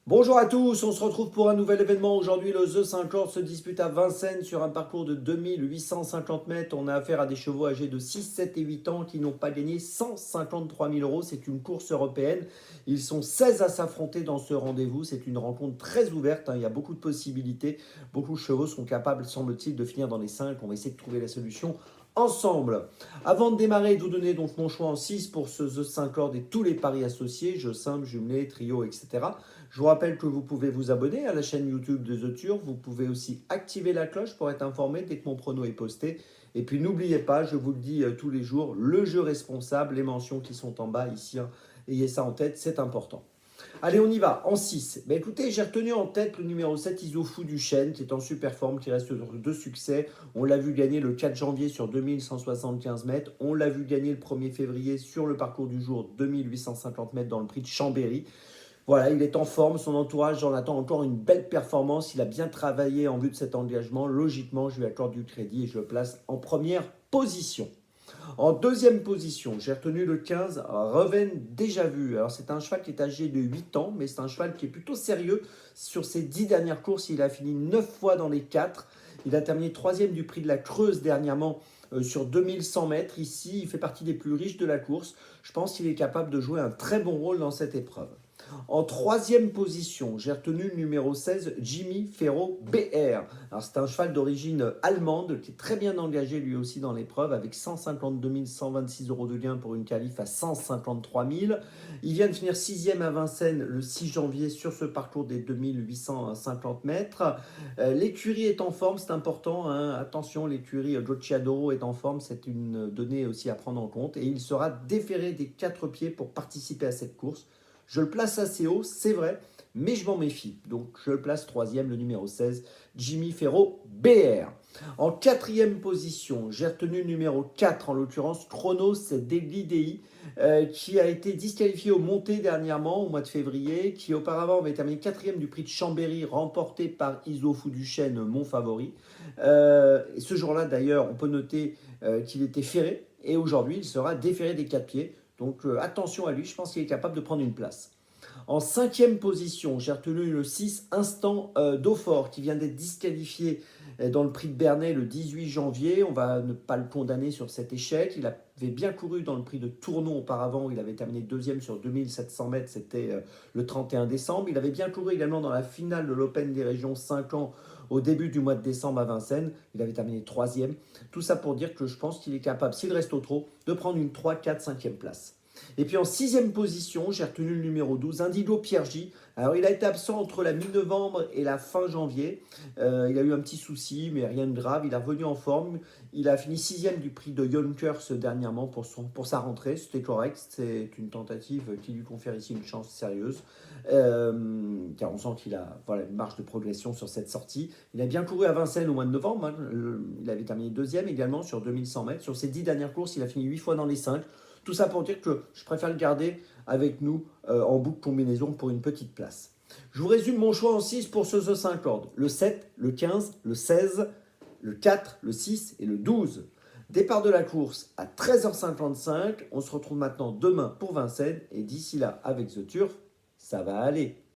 Bonjour à tous, on se retrouve pour un nouvel événement. Aujourd'hui, le The 50 se dispute à Vincennes sur un parcours de 2850 mètres. On a affaire à des chevaux âgés de 6, 7 et 8 ans qui n'ont pas gagné 153 000 euros. C'est une course européenne. Ils sont 16 à s'affronter dans ce rendez-vous. C'est une rencontre très ouverte, hein. Il y a beaucoup de possibilités. Beaucoup de chevaux sont capables, semble-t-il, de finir dans les 5. On va essayer de trouver la solution ensemble. Avant de démarrer, de vous donner donc mon choix en 6 pour ce The 50 et tous les paris associés, jeux simples, jumelés, trio, etc. Je vous rappelle que vous pouvez vous abonner à la chaîne YouTube de The Turf. Vous pouvez aussi activer la cloche pour être informé dès que mon prono est posté. Et puis n'oubliez pas, je vous le dis tous les jours, le jeu responsable, les mentions qui sont en bas ici, hein, ayez ça en tête, c'est important. Allez, on y va. En 6. Ben écoutez, j'ai retenu en tête le numéro 7, Isofou du Chêne, qui est en super forme, qui reste sur deux succès. On l'a vu gagner le 4 janvier sur 2175 mètres. On l'a vu gagner le 1er février sur le parcours du jour 2850 mètres dans le prix de Chambéry. Voilà, il est en forme, son entourage en attend encore une belle performance. Il a bien travaillé en vue de cet engagement. Logiquement, je lui accorde du crédit et je le place en première position. En deuxième position, j'ai retenu le 15, Reven déjà vu. Alors c'est un cheval qui est âgé de 8 ans, mais c'est un cheval qui est plutôt sérieux. Sur ses 10 dernières courses, il a fini 9 fois dans les 4. Il a terminé troisième du prix de la Creuse dernièrement sur 2100 mètres. Ici, il fait partie des plus riches de la course. Je pense qu'il est capable de jouer un très bon rôle dans cette épreuve. En troisième position, j'ai retenu le numéro 16, Jimmy Ferro BR. Alors c'est un cheval d'origine allemande qui est très bien engagé lui aussi dans l'épreuve avec 152 126 euros de gain pour une qualif à 153 000. Il vient de finir sixième à Vincennes le 6 janvier sur ce parcours des 2850 mètres. L'écurie est en forme, c'est important, hein. Attention, l'écurie Gocciadoro est en forme, c'est une donnée aussi à prendre en compte. Et il sera déféré des 4 pieds pour participer à cette course. Je le place assez haut, c'est vrai, mais je m'en méfie. Donc je le place troisième, le numéro 16, Jimmy Ferro BR. En quatrième position, j'ai retenu le numéro 4, en l'occurrence Chronos Deglidei, qui a été disqualifié au Monté dernièrement, au mois de février, qui auparavant avait terminé quatrième du prix de Chambéry, remporté par Isofou du Chêne, mon favori. Et ce jour-là, d'ailleurs, on peut noter qu'il était ferré, et aujourd'hui, il sera déféré des 4 pieds. Donc attention à lui, je pense qu'il est capable de prendre une place. En cinquième position, j'ai retenu le 6 Instant Daufort qui vient d'être disqualifié dans le prix de Bernay le 18 janvier. On va ne pas le condamner sur cet échec. Il avait bien couru dans le prix de Tournon auparavant où il avait terminé deuxième sur 2700 mètres, c'était le 31 décembre. Il avait bien couru également dans la finale de l'Open des régions 5 ans au début du mois de décembre à Vincennes. Il avait terminé troisième. Tout ça pour dire que je pense qu'il est capable, s'il reste au trot, de prendre une 3, 4, 5e place. Et puis en sixième position, j'ai retenu le numéro 12, Indigo Piergi. Alors il a été absent entre la mi-novembre et la fin janvier. Il a eu un petit souci, mais rien de grave. Il est revenu en forme. Il a fini sixième du prix de Yonkers dernièrement pour sa rentrée. C'était correct. C'est une tentative qui lui confère ici une chance sérieuse. Car on sent qu'il a voilà, une marge de progression sur cette sortie. Il a bien couru à Vincennes au mois de novembre, hein. Il avait terminé deuxième également sur 2100 mètres. Sur ses 10 dernières courses, il a fini 8 fois dans les 5. Tout ça pour dire que je préfère le garder avec nous en boucle combinaison pour une petite place. Je vous résume mon choix en 6 pour ce The 50. Le 7, le 15, le 16, le 4, le 6 et le 12. Départ de la course à 13h55. On se retrouve maintenant demain pour Vincennes. Et d'ici là, avec The Turf, ça va aller.